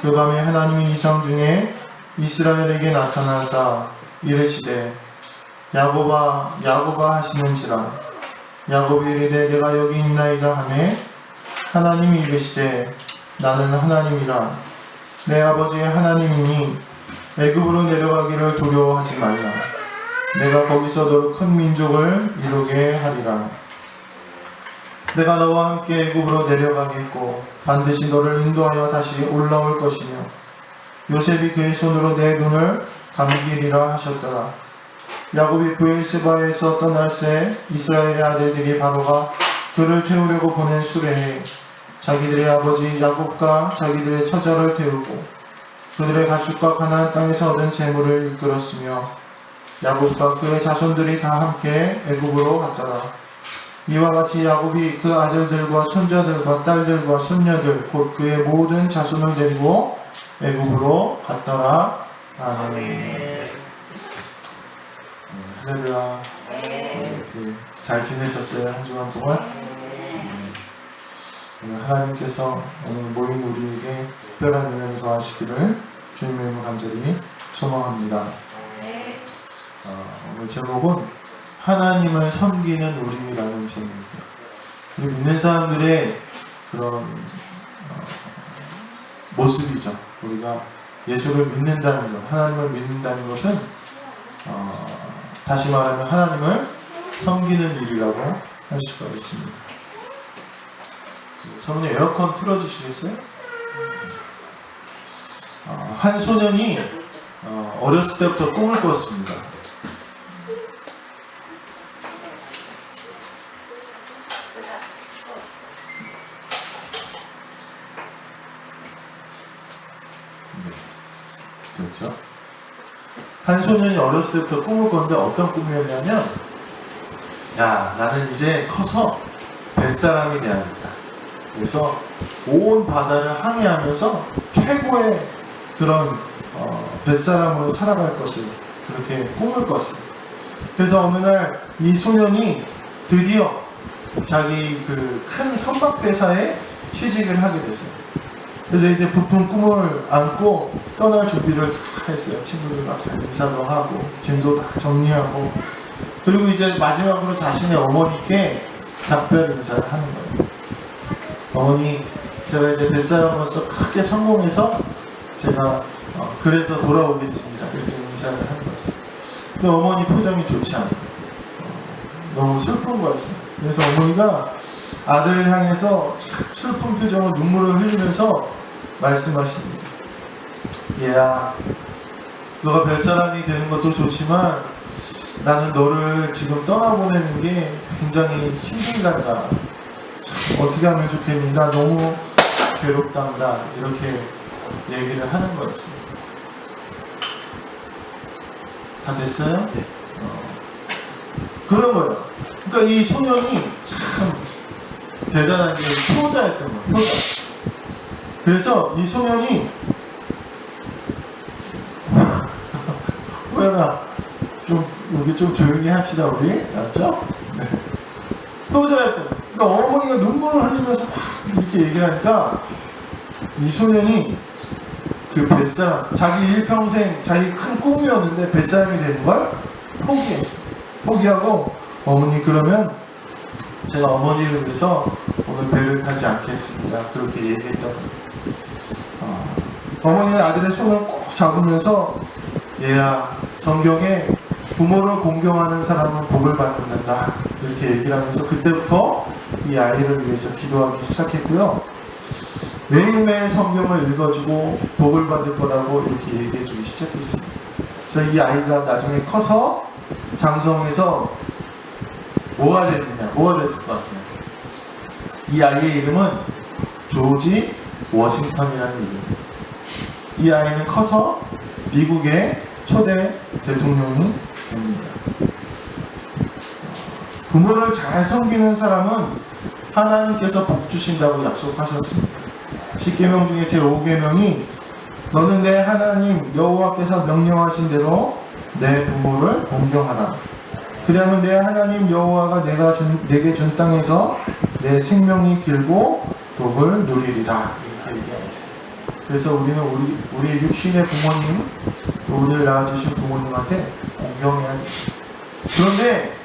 그 밤에 하나님이 이상 중에 이스라엘에게 나타나사 이르시되 야곱아 야곱아 하시는지라. 야곱이 이르되 내가 여기 있나이다 하매 하나님이 이르시되 나는 하나님이라. 내 아버지의 하나님이니 애굽으로 내려가기를 두려워하지 말라. 내가 거기서 너로 큰 민족을 이루게 하리라. 내가 너와 함께 애굽으로 내려가겠고 반드시 너를 인도하여 다시 올라올 것이며 요셉이 그의 손으로 내 눈을 감기리라 하셨더라. 야곱이 브엘세바에서 떠날 새 이스라엘의 아들들이 바로가 그를 태우려고 보낸 수레에 자기들의 아버지 야곱과 자기들의 처자를 태우고 그들의 가축과 가나안 땅에서 얻은 재물을 이끌었으며 야곱과 그의 자손들이 다 함께 애굽으로 갔더라. 이와 같이 야곱이 그 아들들과 손자들과 딸들과 손녀들 곧 그의 모든 자손을 데리고 애굽으로 갔더라. 아멘. 할렐루야. 잘 지내셨어요? 한 주간 동안? 오늘 하나님께서 오늘 모인 우리에게 특별한 은혜를 더하시기를 주님의 이름으로 간절히 소망합니다. 오늘 제목은 하나님을 섬기는 우리라는 제목이에요. 우리 믿는 사람들의 그런 모습이죠. 우리가 예수를 믿는다는 것, 하나님을 믿는다는 것은 다시 말하면 하나님을 섬기는 일이라고 할 수가 있습니다. 사모님 에어컨 틀어주시겠어요? 한 소년이 어렸을 때부터 꿈을 꿨습니다. 됐죠? 한 소년이 어렸을 때부터 꿈을 꿨는데 어떤 꿈이었냐면, 야, 나는 이제 커서 뱃사람이 돼야겠다. 그래서 온 바다를 항해하면서 최고의 그런 뱃사람으로 살아갈 것을 그렇게 꿈을 꿨어요. 그래서 어느 날 이 소년이 드디어 자기 그 큰 선박회사에 취직을 하게 됐어요. 그래서 이제 부푼 꿈을 안고 떠날 준비를 다 했어요. 친구들과 다 인사도 하고 짐도 다 정리하고, 그리고 이제 마지막으로 자신의 어머니께 작별 인사를 하는 거예요. 어머니, 제가 이제 뱃사람으로서 크게 성공해서 제가 그래서 돌아오겠습니다. 이렇게 인사를 하는 거였어요. 근데 어머니 표정이 좋지 않아요. 너무 슬픈 거였어요. 그래서 어머니가 아들을 향해서 슬픈 표정으로 눈물을 흘리면서 말씀하십니다. 얘야, 너가 뱃사람이 되는 것도 좋지만 나는 너를 지금 떠나보내는 게 굉장히 힘들단다. 어떻게 하면 좋겠니? 나 너무 괴롭단다. 이렇게 얘기를 하는 거였어요. 다 됐어요? 그런 거예요. 그러니까 이 소년이 참 대단한 게 효자였던 거예요. 효자. 그래서 이 소년이 호연아, 좀 여기 좀 조용히 합시다 우리. 알았죠? 네. 효자였던 거예요. 그러니까 어머니가 눈물을 흘리면서 막 이렇게 얘기를 하니까 이 소년이 그 뱃사람, 자기 일평생 자기 큰 꿈이었는데 뱃사람이 되는 걸 포기했어요. 포기하고, 어머니 그러면 제가 어머니를 위해서 오늘 배를 타지 않겠습니다. 그렇게 얘기했던 거예요. 어머니는 아들의 손을 꼭 잡으면서 얘야, 성경에 부모를 공경하는 사람은 복을 받는다. 이렇게 얘기를 하면서 그때부터 이 아이를 위해서 기도하기 시작했고요. 매일매일 성경을 읽어주고 복을 받을 거라고 이렇게 얘기해주기 시작했습니다. 그래서 이 아이가 나중에 커서 장성해서 뭐가 됐느냐, 뭐가 됐을 것 같아요. 이 아이의 이름은 조지 워싱턴이라는 이름입니다. 이 아이는 커서 미국의 초대 대통령이 됩니다. 부모를 잘 섬기는 사람은 하나님께서 복 주신다고 약속하셨습니다. 10계명 중에 제5계명이 너는 내 하나님 여호와께서 명령하신 대로 내 부모를 공경하라. 그러면 내 하나님 여호와가 내게 준 땅에서 내 생명이 길고 복을 누리리라. 이렇게 얘기하고 있습니다. 그래서 우리는 우리 육신의 부모님, 또 우리를 낳아주신 부모님한테 공경해야 돼요. 그런데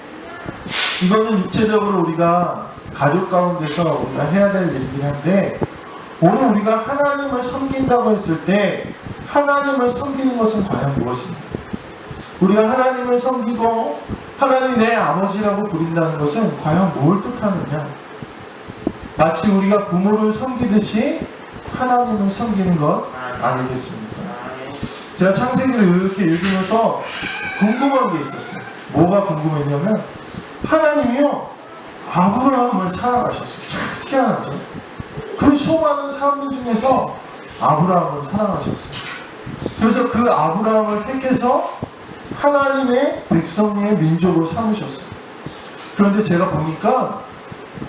이거는 육체적으로 우리가 가족 가운데서 우리가 해야 될 일이긴 한데, 오늘 우리가 하나님을 섬긴다고 했을 때 하나님을 섬기는 것은 과연 무엇인가? 우리가 하나님을 섬기고 하나님 내 아버지라고 부른다는 것은 과연 뭘 뜻하느냐? 마치 우리가 부모를 섬기듯이 하나님을 섬기는 것 아니겠습니까? 제가 창세기를 이렇게 읽으면서 궁금한 게 있었어요. 뭐가 궁금했냐면, 하나님이요 아브라함을 사랑하셨어요. 참 희한하죠. 그 수많은 사람들 중에서 아브라함을 사랑하셨어요. 그래서 그 아브라함을 택해서 하나님의 백성의 민족으로 삼으셨어요. 그런데 제가 보니까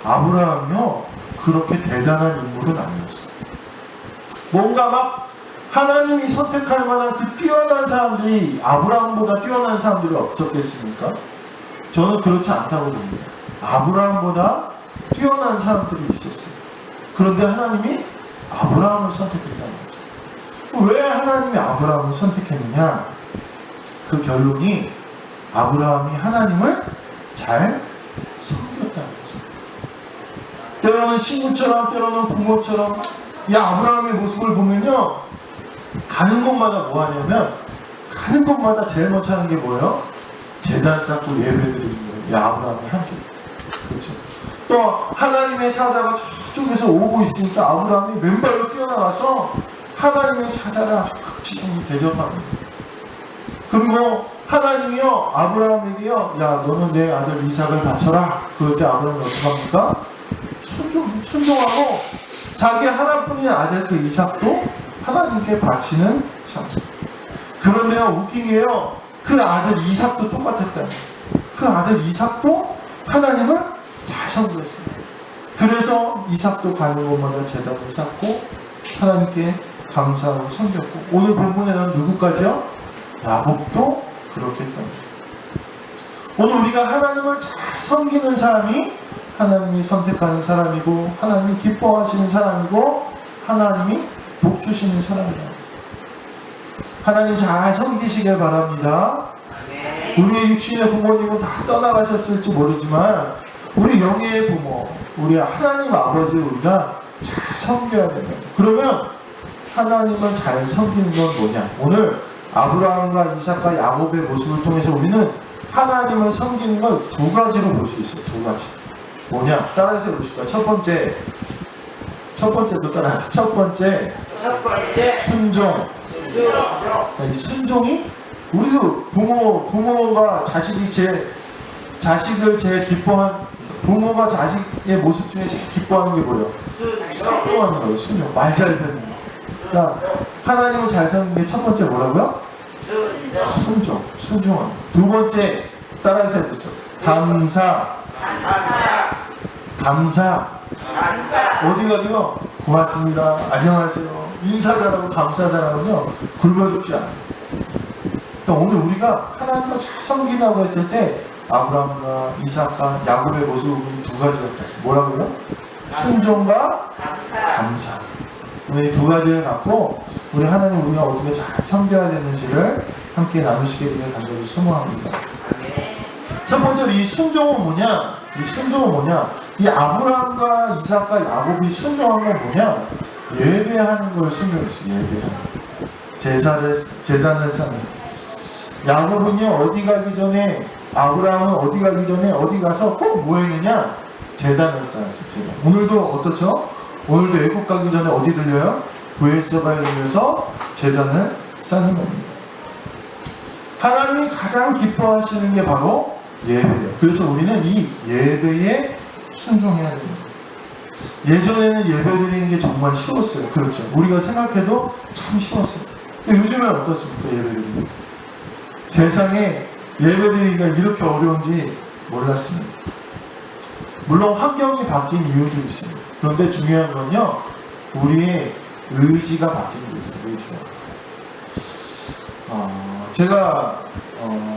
아브라함이요 그렇게 대단한 인물은 아니었어요. 뭔가 막 하나님이 선택할 만한 그 뛰어난 사람들이, 아브라함보다 뛰어난 사람들이 없었겠습니까? 저는 그렇지 않다고 봅니다. 아브라함보다 뛰어난 사람들이 있었어요. 그런데 하나님이 아브라함을 선택했다는 거죠. 왜 하나님이 아브라함을 선택했느냐? 그 결론이 아브라함이 하나님을 잘 섬겼다는 거죠. 때로는 친구처럼, 때로는 부모처럼, 이 아브라함의 모습을 보면요, 가는 곳마다 뭐 하냐면, 가는 곳마다 제일 먼저 하는 게 뭐예요? 제단 쌓고 예배드리는 거예요. 이 아브라함이 함께. 그렇죠. 또 하나님의 사자가 저쪽에서 오고 있으니까 아브라함이 맨발로 뛰어나가서 하나님의 사자를 아주 극진히 대접합니다. 그리고 하나님이요 아브라함에게요, 야 너는 내 아들 이삭을 바쳐라. 그럴 때 아브라함이 어떻게 합니까? 순종하고 자기 하나뿐인 아들 그 이삭도 하나님께 바치는 참. 그런데요 웃긴 게요, 그 아들 이삭도 똑같았다는 거예요. 그 아들 이삭도 하나님을 잘 섬겼어요. 그래서 이삭도 가는 곳마다 제단을 쌓고 하나님께 감사하고 섬겼고, 오늘 본문에는 누구까지요? 야곱도 그렇게 했던 거예요. 오늘 우리가 하나님을 잘 섬기는 사람이 하나님이 선택하는 사람이고, 하나님이 기뻐하시는 사람이고, 하나님이 복 주시는 사람이다. 하나님 잘 섬기시길 바랍니다. 우리의 육신의 부모님은 다 떠나가셨을지 모르지만 우리 영의 부모, 우리 하나님 아버지를 우리가 잘 섬겨야 됩니다. 그러면 하나님을 잘 섬기는 건 뭐냐? 오늘 아브라함과 이삭과 야곱의 모습을 통해서 우리는 하나님을 섬기는 걸 두 가지로 볼 수 있어요. 두 가지. 뭐냐? 따라서 해보실까요? 첫 번째도 따라서. 첫 번째 순종. 이 순종이, 우리도 부모가 자식을 제일 기뻐한, 부모가 자식의 모습 중에 제일 기뻐하는 게 뭐예요? 순종하는 거예요. 순종. 말 잘 듣는 거. 그러니까 하나님을 잘 사는 게 첫 번째 뭐라고요? 순종. 순종하는 거. 두 번째 따라서 해보죠. 감사. 어디 가도요? 고맙습니다. 안녕하세요. 인사 잘하고 감사 잘하면요 굶어 죽지 않아요. 그러니까 오늘 우리가 하나님을 잘 섬긴다고 했을 때 아브라함과 이삭과 야곱의 모습을 보면 두 가지였다. 뭐라고요? 순종과 감사. 오늘 이 두 가지를 갖고 우리 하나님 우리가 어떻게 잘 섬겨야 되는지를 함께 나누시게 되길 간절히 소망합니다. 첫 번째로 이 순종은 뭐냐? 이 아브라함과 이삭과 야곱이 순종한 건 뭐냐? 예배하는 걸 순종했어요. 예배하는. 제단을 쌓는. 야곱은요 어디 가기 전에, 아브라함은 어디 가기 전에 어디 가서 꼭 뭐 했느냐? 제단을 쌓았어요. 제단. 오늘도 어떻죠? 오늘도 애국 가기 전에 어디 들려요? 브에세바에 들려서 제단을 쌓는 겁니다. 하나님이 가장 기뻐하시는 게 바로 예배예요. 그래서 우리는 이 예배에 순종해야 됩니다. 예전에는 예배드리는 게 정말 쉬웠어요. 그렇죠. 우리가 생각해도 참 쉬웠어요. 근데 요즘엔 어떻습니까? 예배드리는 게. 세상에 예배드리기가 이렇게 어려운지 몰랐습니다. 물론 환경이 바뀐 이유도 있습니다. 그런데 중요한 건요, 우리의 의지가 바뀐 게 있어요.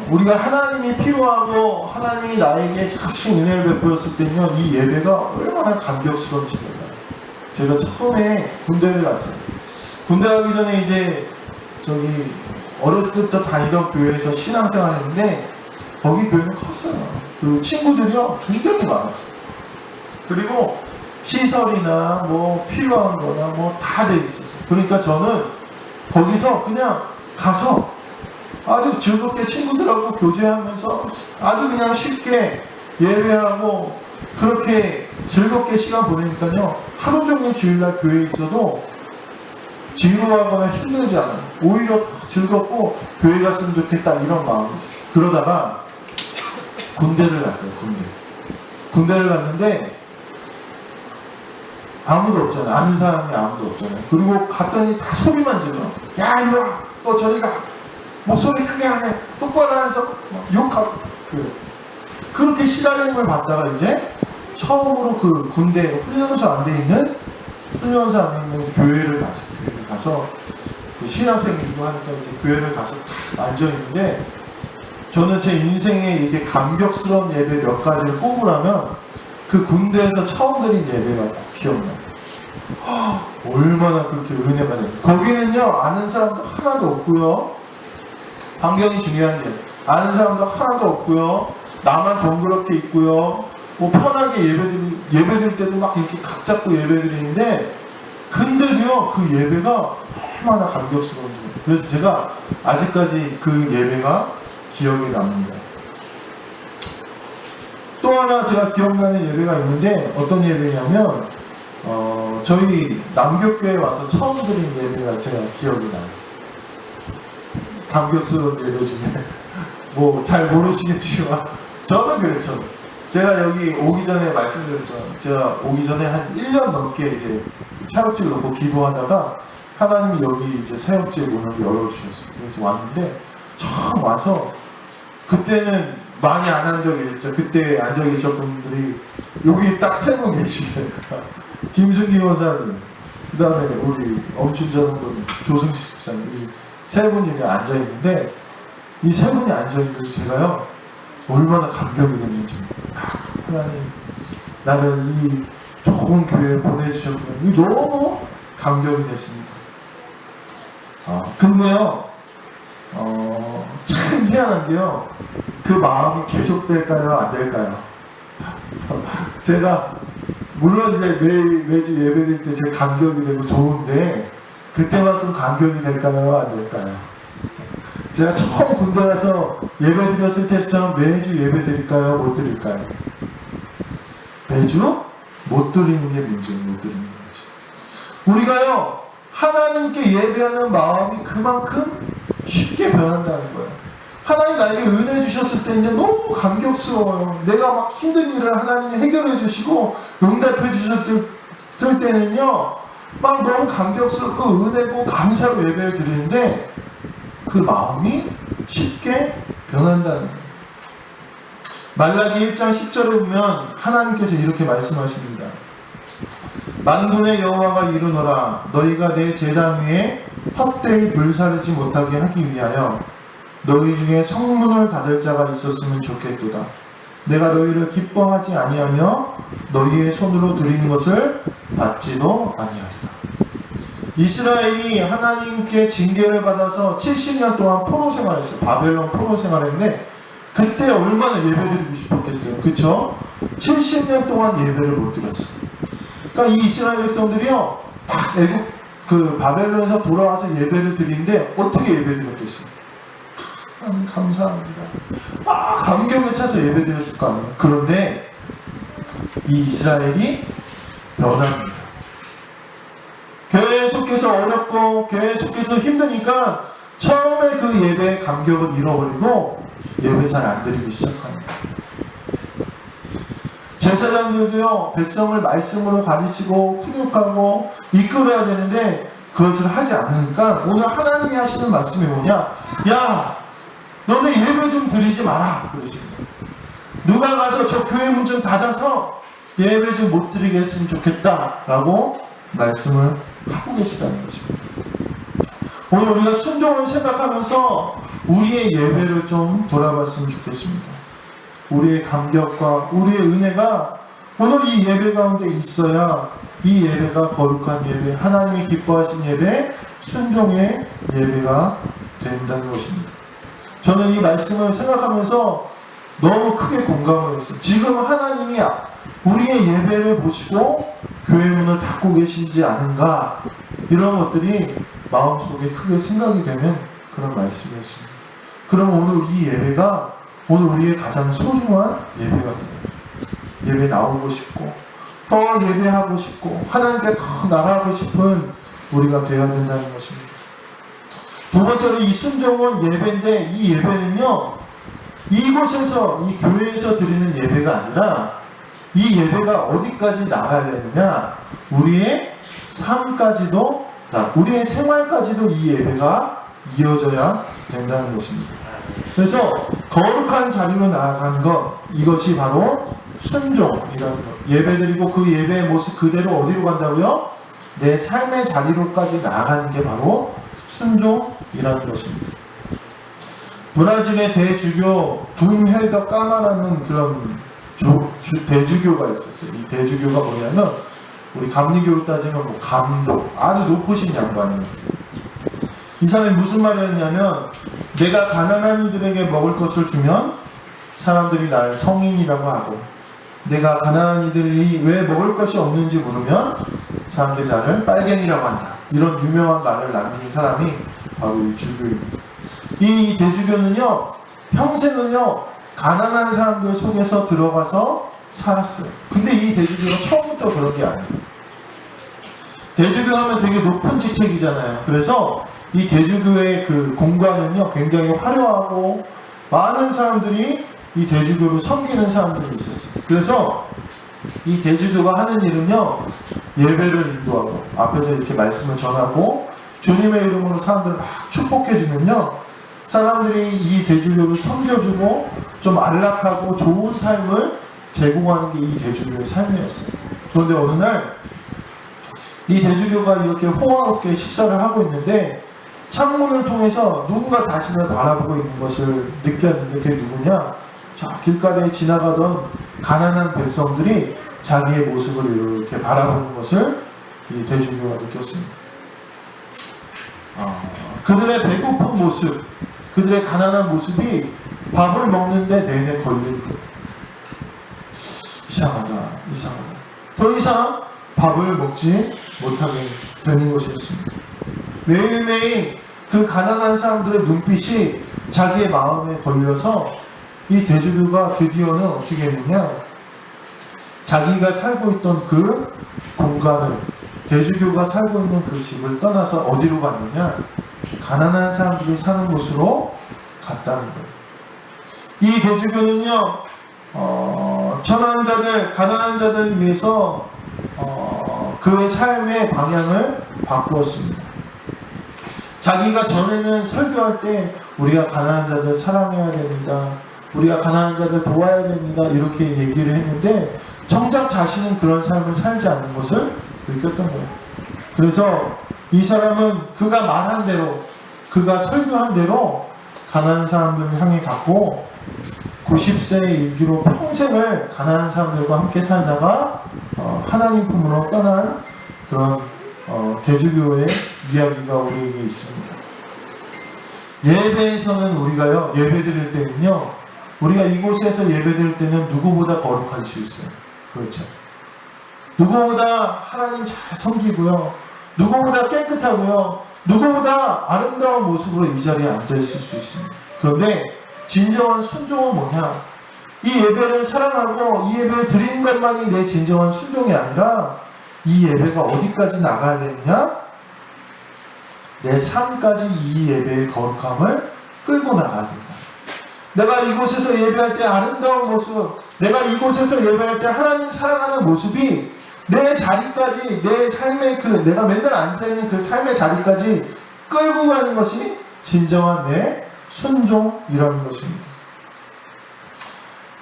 우리가 하나님이 필요하고 하나님이 나에게 크신 은혜를 베풀었을 때는요, 이 예배가 얼마나 감격스러운지 몰라요. 제가 처음에 군대를 갔어요. 군대 가기 전에 이제 저기 어렸을 때부터 다니던 교회에서 신앙생활했는데 거기 교회는 컸어요. 그리고 친구들이요 굉장히 많았어요. 그리고 시설이나 뭐 필요한 거나 뭐 다 돼 있었어요. 그러니까 저는 거기서 그냥 가서 아주 즐겁게 친구들하고 교제하면서 아주 그냥 쉽게 예배하고 그렇게 즐겁게 시간 보내니까요 하루 종일 주일날 교회에 있어도 지루하거나 힘들지 않아요. 오히려 더 즐겁고 교회 갔으면 좋겠다 이런 마음이 있었어요. 그러다가 군대를 갔어요. 군대를 갔는데 아무도 없잖아요. 아는 사람이 아무도 없잖아요. 그리고 갔더니 다 소리만 질러. 야 이리 와, 너 저리 가. 목소리 크게 안 해. 똑바로 안 해서 욕하고. 그렇게 시달림을 받다가 이제 처음으로 그 군대 훈련소 안에 있는 교회를 가서 그 신학생이기도 하니까 이제 교회를 가서 딱 앉아 있는데 저는 제 인생에 이렇게 감격스러운 예배 몇 가지를 꼽으라면 그 군대에서 처음 드린 예배가 꼭 기억나요. 얼마나 그렇게 은혜 받아요. 거기는요 아는 사람도 하나도 없고요. 환경이 중요한 게 아는 사람도 하나도 없고요. 나만 동그랗게 있고요. 뭐 편하게 예배드릴 때도 막 이렇게 각 잡고 예배드리는데 근데도요 그 예배가 얼마나 감격스러운지. 그래서 제가 아직까지 그 예배가 기억에 남습니다. 또 하나 제가 기억나는 예배가 있는데 어떤 예배냐면 저희 남교교에 와서 처음 드린 예배가 제가 기억이 나요. 감격스러운 예배 중에 뭐 잘 모르시겠지만 저는 그렇죠. 제가 여기 오기 전에 말씀드렸죠. 제가 오기 전에 한 1년 넘게 이제 사역지를 놓고 기도하다가 하나님이 여기 이제 사역지의 문을 열어주셨어요. 그래서 왔는데 처음 와서 그때는 많이 안 앉아 계셨죠. 그때 앉아 계셨던 분들이 여기 딱 세 분 계시네요. 김순기 원사님, 그 다음에 우리 엄춘전 조승식 집사님, 이 세 분이 앉아 있는데 이 세 분이 앉아 있는데 제가요 얼마나 감격이 됐는지. 하나님 나를 이 좋은 교회에 보내주셨구나. 너무 감격이 됐습니다. 근데요 참 희한한 게요 그 마음이 계속될까요 안 될까요? 제가 물론 이제 매주 예배드릴 때 제 감격이 되고 좋은데 그때만큼 감격이 될까요 안 될까요? 제가 처음 군대 가서 예배 드렸을 때처럼 매주 예배 드릴까요 못 드릴까요? 매주 못 드리는 게 문제예요. 못 드리는 거지. 우리가요 하나님께 예배하는 마음이 그만큼 쉽게 변한다는 거예요. 하나님 나에게 은혜 주셨을 때 이제 너무 감격스러워요. 내가 막 힘든 일을 하나님이 해결해 주시고 응답해 주셨을 때는요 막 너무 감격스럽고 은혜고 감사로 예배를 드리는데 그 마음이 쉽게 변한다는 거예요. 말라기 1장 10절에 보면 하나님께서 이렇게 말씀하십니다. 만군의 여호와가 이르노라 너희가 내 제단 위에 헛되이 불사르지 못하게 하기 위하여 너희 중에 성문을 닫을 자가 있었으면 좋겠도다. 내가 너희를 기뻐하지 아니하며 너희의 손으로 드리는 것을 받지도 아니하리라. 이스라엘이 하나님께 징계를 받아서 70년 동안 포로 생활했어요. 바벨론 포로 생활했는데 그때 얼마나 예배드리고 싶었겠어요. 그쵸? 70년 동안 예배를 못 드렸어요. 그러니까 이 이스라엘 백성들이요 딱 애국 그 바벨론에서 돌아와서 예배를 드리는데 어떻게 예배 드렸겠어요? 하나님 감사합니다. 감격에 차서 예배 드렸을 거 아니에요. 그런데 이 이스라엘이 변합니다. 계속해서 어렵고 계속해서 힘드니까 처음에 그 예배의 감격을 잃어버리고 예배 잘 안 드리기 시작합니다. 제사장들도요 백성을 말씀으로 가르치고 훈육하고 이끌어야 되는데 그것을 하지 않으니까 오늘 하나님이 하시는 말씀이 뭐냐? 야 너네 예배 좀 드리지 마라 그러십니다. 누가 가서 저 교회 문 좀 닫아서 예배 좀 못 드리게 했으면 좋겠다 라고 말씀을 하고 계시다는 것입니다. 오늘 우리가 순종을 생각하면서 우리의 예배를 좀 돌아봤으면 좋겠습니다. 우리의 감격과 우리의 은혜가 오늘 이 예배 가운데 있어야 이 예배가 거룩한 예배, 하나님이 기뻐하신 예배, 순종의 예배가 된다는 것입니다. 저는 이 말씀을 생각하면서 너무 크게 공감을 했어요. 지금 하나님이 우리의 예배를 보시고 교회 문을 닫고 계시지 않은가, 이런 것들이 마음속에 크게 생각이 되는 그런 말씀이었습니다. 그럼 오늘 이 예배가 오늘 우리의 가장 소중한 예배가 됩니다. 예배 나오고 싶고 더 예배하고 싶고 하나님께 더 나가고 싶은 우리가 되어야 된다는 것입니다. 두 번째로 이 순종은 예배인데, 이 예배는요, 이곳에서 이 교회에서 드리는 예배가 아니라 이 예배가 어디까지 나가야 되느냐, 우리의 삶까지도, 우리의 생활까지도 이 예배가 이어져야 된다는 것입니다. 그래서 거룩한 자리로 나아간 것, 이것이 바로 순종이라는 것. 예배드리고 그 예배의 모습 그대로 어디로 간다고요? 내 삶의 자리로까지 나아가는 게 바로 순종이라는 것입니다. 브라질의 대주교 둠헬더 까마라는 그런 대주교가 있었어요. 이 대주교가 뭐냐면 우리 감리교로 따지면 뭐 감독, 아주 높으신 양반이에요. 이 사람이 무슨 말을 했냐면, 내가 가난한 이들에게 먹을 것을 주면 사람들이 나를 성인이라고 하고, 내가 가난한 이들이 왜 먹을 것이 없는지 물으면 사람들이 나를 빨갱이라고 한다. 이런 유명한 말을 남긴 사람이 바로 이 주교입니다. 이 대주교는요, 평생을요 가난한 사람들 속에서 들어가서 살았어요. 근데 이 대주교가 처음부터 그런 게 아니에요. 대주교 하면 되게 높은 직책이잖아요. 그래서 이 대주교의 그 공간은요 굉장히 화려하고 많은 사람들이 이 대주교를 섬기는 사람들이 있었어요. 그래서 이 대주교가 하는 일은요, 예배를 인도하고 앞에서 이렇게 말씀을 전하고 주님의 이름으로 사람들을 막 축복해주면요, 사람들이 이 대주교를 섬겨주고 좀 안락하고 좋은 삶을 제공하는 게 이 대주교의 삶이었어요. 그런데 어느 날 이 대주교가 이렇게 호화롭게 식사를 하고 있는데 창문을 통해서 누군가 자신을 바라보고 있는 것을 느꼈는데, 그게 누구냐? 자, 길가에 지나가던 가난한 백성들이 자기의 모습을 이렇게 바라보는 것을 이 대주교가 느꼈습니다. 그들의 배고픈 모습, 그들의 가난한 모습이 밥을 먹는데 내내 걸리는 거예요. 이상하다. 더 이상 밥을 먹지 못하게 되는 것이었습니다. 매일매일 그 가난한 사람들의 눈빛이 자기의 마음에 걸려서 이 대주교가 드디어는 어떻게 했느냐, 자기가 살고 있던 그 공간을, 대주교가 살고 있는 그 집을 떠나서 어디로 갔느냐, 가난한 사람들이 사는 곳으로 갔다는 거예요. 이 대주교는요, 천한 자들, 가난한 자들을 위해서 그의 삶의 방향을 바꾸었습니다. 자기가 전에는 설교할 때 우리가 가난한 자들 사랑해야 됩니다, 우리가 가난한 자들 도와야 됩니다, 이렇게 얘기를 했는데 정작 자신은 그런 삶을 살지 않는 것을 느꼈던 거예요. 그래서 이 사람은 그가 말한 대로, 그가 설교한 대로 가난한 사람들을 향해 갔고 90세에 일기로 평생을 가난한 사람들과 함께 살다가 하나님 품으로 떠난 그런 대주교의 이야기가 우리에게 있습니다. 예배에서는 우리가요, 예배드릴 때는요, 우리가 이곳에서 예배드릴 때는 누구보다 거룩할 수 있어요. 그렇죠. 누구보다 하나님 잘 섬기고요, 누구보다 깨끗하고요, 누구보다 아름다운 모습으로 이 자리에 앉아있을 수 있습니다. 그런데 진정한 순종은 뭐냐? 이 예배를 사랑하고 이 예배를 드리는 것만이 내 진정한 순종이 아니라 이 예배가 어디까지 나가야 되느냐? 내 삶까지 이 예배의 거룩함을 끌고 나가야 된다. 내가 이곳에서 예배할 때 아름다운 모습, 내가 이곳에서 예배할 때 하나님 사랑하는 모습이 내 자리까지, 내 삶의 내가 맨날 앉아있는 그 삶의 자리까지 끌고 가는 것이 진정한 내 순종이라는 것입니다.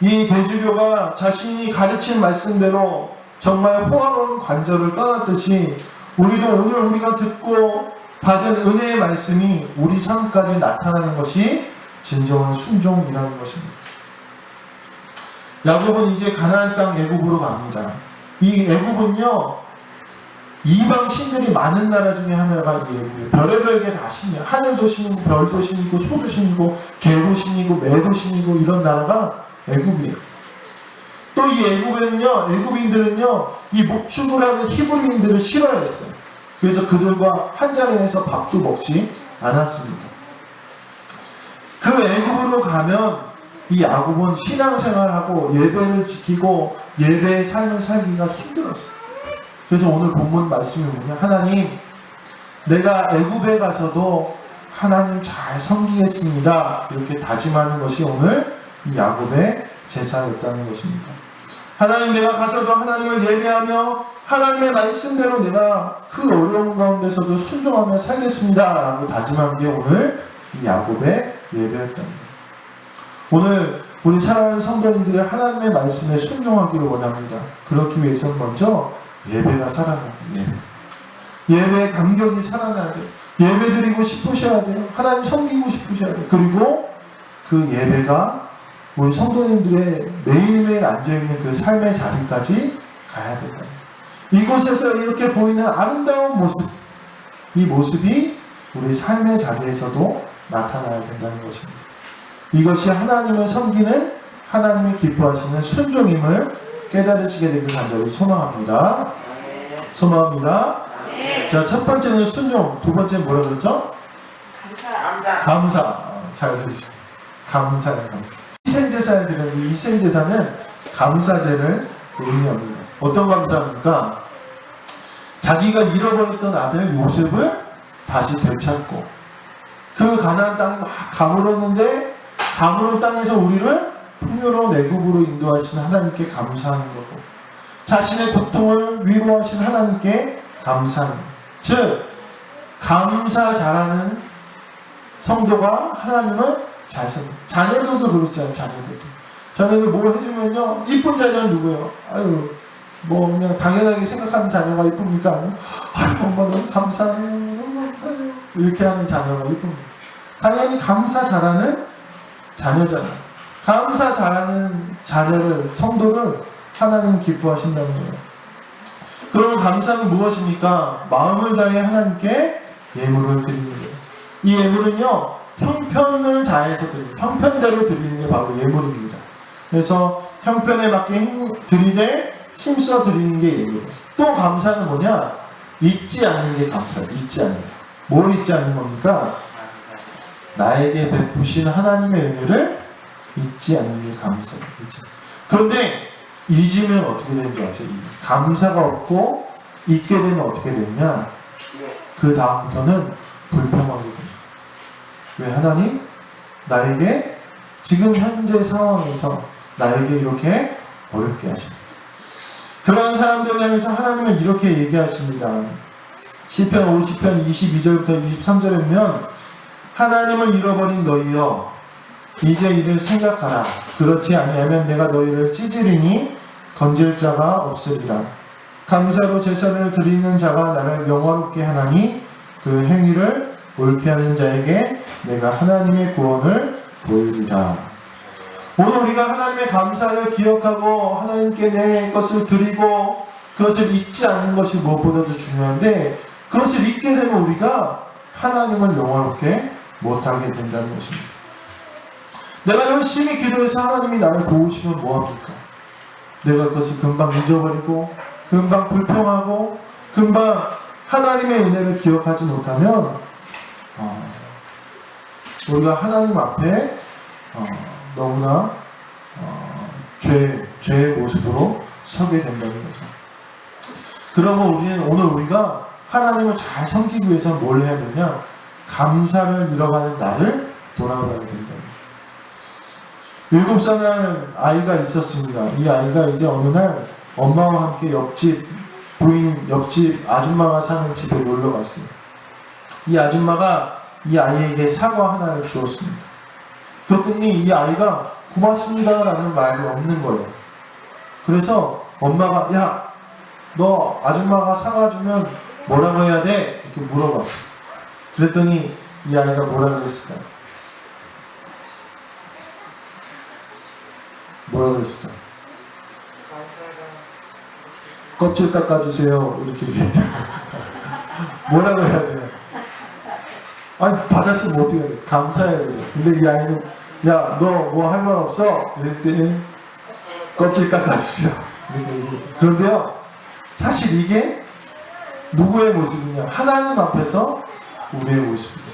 이 대주교가 자신이 가르친 말씀대로 정말 호화로운 관절을 떠났듯이 우리도 오늘 우리가 듣고 받은 은혜의 말씀이 우리 삶까지 나타나는 것이 진정한 순종이라는 것입니다. 야곱은 이제 가나안 땅 애굽으로 갑니다. 이 애굽은요, 이방 신들이 많은 나라 중에 하나가 애굽이에요. 별의별 게 다 신이에요. 하늘도 신이고 별도 신이고 소도 신이고 개도 신이고 매도 신이고 이런 나라가 애굽이에요. 또 이 애굽인들은요 이 목축을 하는 히브리인들을 싫어했어요. 그래서 그들과 한 자리에서 밥도 먹지 않았습니다. 그 애굽으로 가면 이 야곱은 신앙생활하고 예배를 지키고 예배의 삶을 살기가 힘들었어요. 그래서 오늘 본문 말씀이 뭐냐? 하나님, 내가 애굽에 가서도 하나님 잘 섬기겠습니다. 이렇게 다짐하는 것이 오늘 이 야곱의 제사였다는 것입니다. 하나님, 내가 가서도 하나님을 예배하며 하나님의 말씀대로 내가 그 어려운 가운데서도 순종하며 살겠습니다. 라고 다짐한 게 오늘 이 야곱의 예배였답니다. 오늘 우리 사랑하는 성도님들이 하나님의 말씀에 순종하기를 원합니다. 그렇기 위해서는 먼저 예배가 살아나야 돼요. 예배의 감격이 살아나야 돼요. 예배 드리고 싶으셔야 돼요. 하나님 섬기고 싶으셔야 돼요. 그리고 그 예배가 우리 성도님들의 매일매일 앉아있는 그 삶의 자리까지 가야 된다. 이곳에서 이렇게 보이는 아름다운 모습, 이 모습이 우리 삶의 자리에서도 나타나야 된다는 것입니다. 이것이 하나님을 섬기는 하나님이 기뻐하시는 순종임을 깨달으시게 되길 간절히 소망합니다. 소망합니다. 자, 첫 번째는 순종, 두 번째는 뭐라 그랬죠? 감사. 잘 들으시죠. 감사예요, 감사. 희생제사를 드리는 이 희생제사는 감사제를 의미합니다. 어떤 감사입니까? 자기가 잃어버렸던 아들 요셉을 다시 되찾고 그 가나안 땅이 막 가물었는데 가물은 땅에서 우리를 풍요로운 애굽으로 인도하신 하나님께 감사하는 거고 자신의 고통을 위로하신 하나님께 감사하는 거고 즉 감사 잘하는 성도가 하나님을 잘 섬깁니다. 자녀들도 그렇잖아요. 자녀들 뭘 해주면요 이쁜 자녀는 누구예요? 아유 뭐 그냥 당연하게 생각하는 자녀가 이쁩니까? 아니요 아유 엄마 너무 감사해요 너무 감사해요 이렇게 하는 자녀가 이쁩니다. 당연히 감사 잘하는 자녀잖아요. 감사 잘하는 자녀를, 성도를 하나님 기뻐하신다는 거예요. 그럼 감사는 무엇입니까? 마음을 다해 하나님께 예물을 드리는 거예요. 이 예물은요, 형편을 다해서 드리는, 형편대로 드리는 게 바로 예물입니다. 그래서 형편에 맞게 드리되 힘써 드리는 게 예물이에요. 또 감사는 뭐냐? 잊지 않는 게 감사예요. 잊지 않는 거. 뭘 잊지 않는 겁니까? 나에게 베푸신 하나님의 은혜를 잊지 않는 게 감사예요. 그런데 잊으면 어떻게 되는 줄 아세요? 감사가 없고 잊게 되면 어떻게 되느냐? 그 다음부터는 불평하게 됩니다. 왜 하나님? 나에게 지금 현재 상황에서 나에게 이렇게 어렵게 하십니다. 그런 사람들을 향해서 하나님은 이렇게 얘기하십니다. 시편 50편 22절부터 23절에 보면 하나님을 잃어버린 너희여 이제 이를 생각하라. 그렇지 아니하면 내가 너희를 찢으리니 건질 자가 없으리라. 감사로 제사를 드리는 자가 나를 영화롭게 하나니 그 행위를 옳게 하는 자에게 내가 하나님의 구원을 보이리라. 오늘 우리가 하나님의 감사를 기억하고 하나님께 내 것을 드리고 그것을 잊지 않는 것이 무엇보다도 중요한데 그것을 잊게 되면 우리가 하나님을 영화롭게 못하게 된다는 것입니다. 내가 열심히 기도해서 하나님이 나를 도우시면 뭐합니까? 내가 그것을 금방 잊어버리고 금방 불평하고 금방 하나님의 은혜를 기억하지 못하면 우리가 하나님 앞에 너무나 죄의 모습으로 서게 된다는 거죠. 그러면 오늘 우리가 하나님을 잘 섬기기 위해서 뭘 해야 되냐? 감사를 잃어가는 나를 돌아봐야 된다. 7살 아이가 있었습니다. 이 아이가 이제 어느 날 엄마와 함께 옆집 아줌마가 사는 집에 놀러 갔어요. 이 아줌마가 이 아이에게 사과 하나를 주었습니다. 그랬더니 이 아이가 고맙습니다 라는 말이 없는 거예요. 그래서 엄마가 야, 너 아줌마가 사과 주면 뭐라고 해야 돼? 이렇게 물어봤어요. 그랬더니 이 아이가 뭐라고 그랬을까요? 껍질 깎아주세요. 이렇게 얘기했다. 뭐라고 해야 돼요? 아니, 받았으면 어떻게 해야 돼? 감사해야죠. 근데 이 아이는, 야, 너 뭐 할 말 없어? 이랬더니, 껍질 깎아주세요. 그런데요, 사실 이게 누구의 모습이냐? 하나님 앞에서 우리의 모습이에요.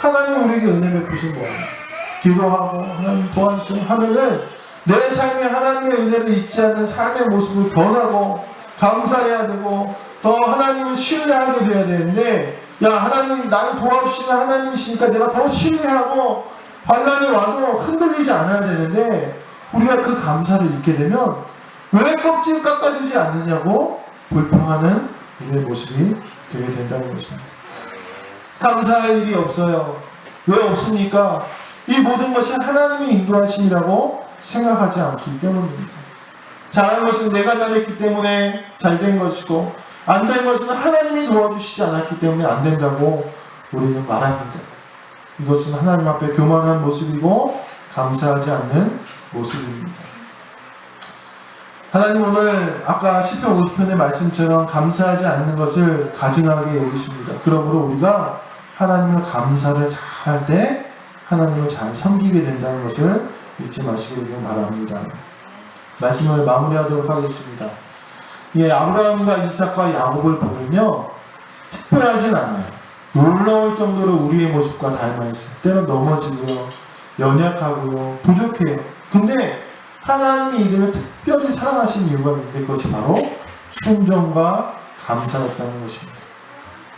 하나님 우리에게 은혜 베푸신 거예요. 기도하고 하나님 도와주세요 하면은 내 삶에 하나님의 은혜를 잊지 않는 삶의 모습을 변하고 감사해야 되고 더 하나님을 신뢰하게 돼야 되는데, 야, 하나님이 나를 도와주시는 하나님이시니까 내가 더 신뢰하고 환난이 와도 흔들리지 않아야 되는데, 우리가 그 감사를 잊게 되면 왜 껍질 깎아주지 않느냐고 불평하는 우리의 모습이 되게 된다는 것입니다. 감사할 일이 없어요. 왜 없습니까? 이 모든 것이 하나님의 인도하심이라고 생각하지 않기 때문입니다. 잘한 것은 내가 잘했기 때문에 잘된 것이고, 안 된 것은 하나님이 도와주시지 않았기 때문에 안 된다고 우리는 말합니다. 이것은 하나님 앞에 교만한 모습이고 감사하지 않는 모습입니다. 하나님 오늘 아까 시편 50편의 말씀처럼 감사하지 않는 것을 가증하게 여기십니다. 그러므로 우리가 하나님을 감사를 잘 할 때 하나님을 잘 섬기게 된다는 것을 잊지 마시길 바랍니다. 말씀을 마무리하도록 하겠습니다. 예, 아브라함과 이삭과 야곱을 보면요, 특별하진 않아요. 놀라울 정도로 우리의 모습과 닮아있어요. 때론 넘어지고요, 연약하고요, 부족해요. 근데 하나님이 이들을 특별히 사랑하신 이유가 있는데, 그것이 바로 순종과 감사였다는 것입니다.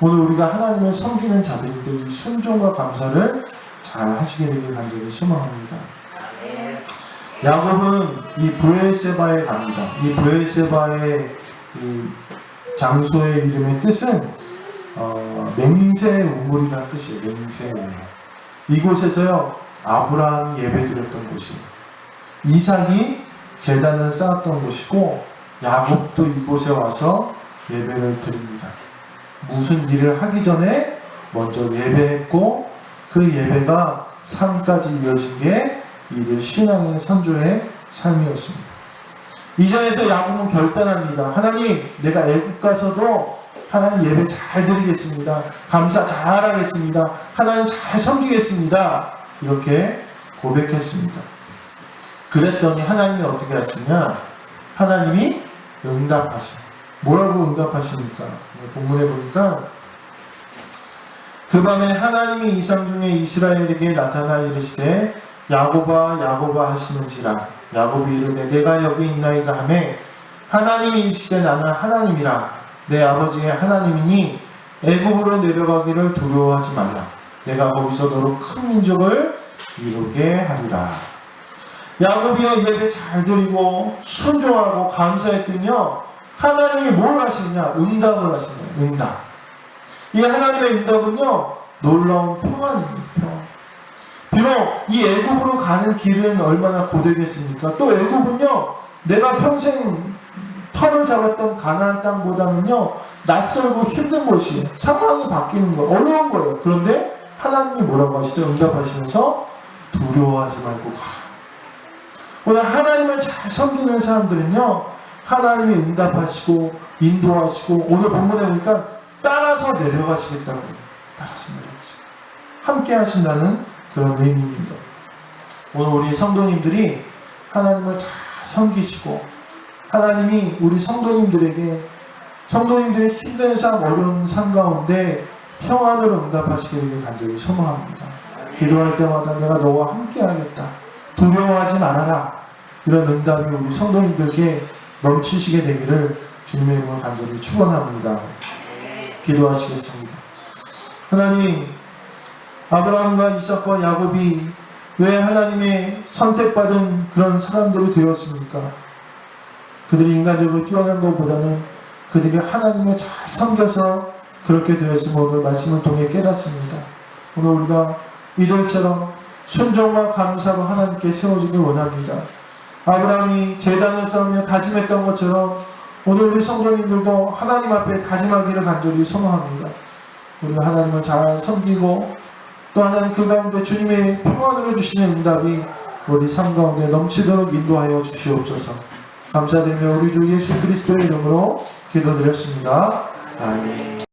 오늘 우리가 하나님을 섬기는 자들인데 이 순종과 감사를 잘 하시게 되길 간절히 소망합니다. 야곱은 이 브엘세바에 갑니다. 이 브엘세바의 이 장소의 이름의 뜻은 맹세 우물이라는 뜻이에요. 맹세 우물. 이곳에서요, 아브라함이 예배드렸던 곳이에요. 이삭이 제단을 쌓았던 곳이고, 야곱도 이곳에 와서 예배를 드립니다. 무슨 일을 하기 전에 먼저 예배했고, 그 예배가 삶까지 이어진 게 이들 신앙의 선조의 삶이었습니다. 이전에서 야곱은 결단합니다. 하나님, 내가 애국 가서도 하나님 예배 잘 드리겠습니다. 감사 잘 하겠습니다. 하나님 잘 섬기겠습니다. 이렇게 고백했습니다. 그랬더니 하나님이 어떻게 하시냐? 하나님이 응답하십니다. 뭐라고 응답하십니까? 본문에 보니까, 그 밤에 하나님이 이상 중에 이스라엘에게 나타나 이르시되 야곱아 야곱아 하시는지라. 야곱이 이르되 내가 여기 있나이다 하매, 하나님이 이르시되 나는 하나님이라 내 아버지의 하나님이니 애굽으로 내려가기를 두려워하지 말라. 내가 거기서 너로 큰 민족을 이루게 하리라. 야곱이여 예배 잘 드리고 순종하고 감사했더니요, 하나님이 뭘 하시느냐? 응답을 하시네요. 응답. 이 하나님의 응답은요, 놀라운 평안입니다. 평안. 비록 이 애굽으로 가는 길은 얼마나 고되겠습니까? 또 애굽은요, 내가 평생 털을 잡았던 가나안 땅보다는요, 낯설고 힘든 곳이에요. 상황이 바뀌는 거 어려운 거예요. 그런데 하나님이 뭐라고 하시죠? 응답하시면서 두려워하지 말고 가. 오늘 하나님을 잘 섬기는 사람들은요, 하나님이 응답하시고 인도하시고, 오늘 본문에 보니까 따라서 내려가시겠다고. 따라서 내려가시고 함께 하신다는 그런 의미입니다. 오늘 우리 성도님들이 하나님을 잘 섬기시고, 하나님이 우리 성도님들에게, 성도님들의 힘든 삶, 어려운 삶 가운데 평안으로 응답하시기를 간절히 소망합니다. 기도할 때마다 내가 너와 함께 하겠다, 두려워하지 말아라, 이런 응답이 우리 성도님들께 넘치시게 되기를 주님의 이름으로 간절히 축원합니다. 기도하시겠습니다. 하나님, 아브라함과 이삭과 야곱이 왜 하나님의 선택받은 그런 사람들이 되었습니까? 그들이 인간적으로 뛰어난 것보다는 그들이 하나님을 잘 섬겨서 그렇게 되었음을 오늘 말씀을 통해 깨닫습니다. 오늘 우리가 이들처럼 순종과 감사로 하나님께 세워지길 원합니다. 아브라함이 제단을 쌓으며 다짐했던 것처럼 오늘 우리 성도님들도 하나님 앞에 다짐하기를 간절히 소망합니다. 우리가 하나님을 잘 섬기고 또 하나님 그 가운데 주님의 평안으로 주시는 응답이 우리 삶 가운데 넘치도록 인도하여 주시옵소서. 감사드리며 우리 주 예수 그리스도의 이름으로 기도드렸습니다. 아멘.